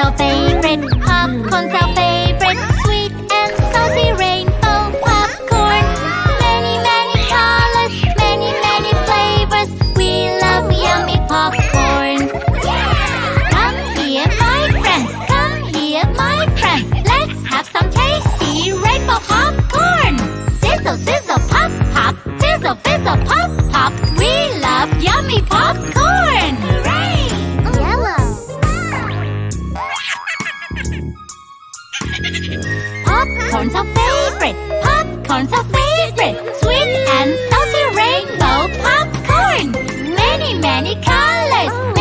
our favorite. Popcorn's our favorite. Sweet and salty rainbow popcorn. Many, many colors, many, many flavors. We love yummy popcorn. Come here, my friends. Come here, my friends. Let's have some tasty rainbow popcorn. Sizzle, sizzle, pop, pop. Fizzle, fizzle, pop, pop. We love yummy popcorn. Hooray! Yellow. Popcorn's our favorite. Popcorn's our favorite. Sweet and salty rainbow popcorn. Many, many colors.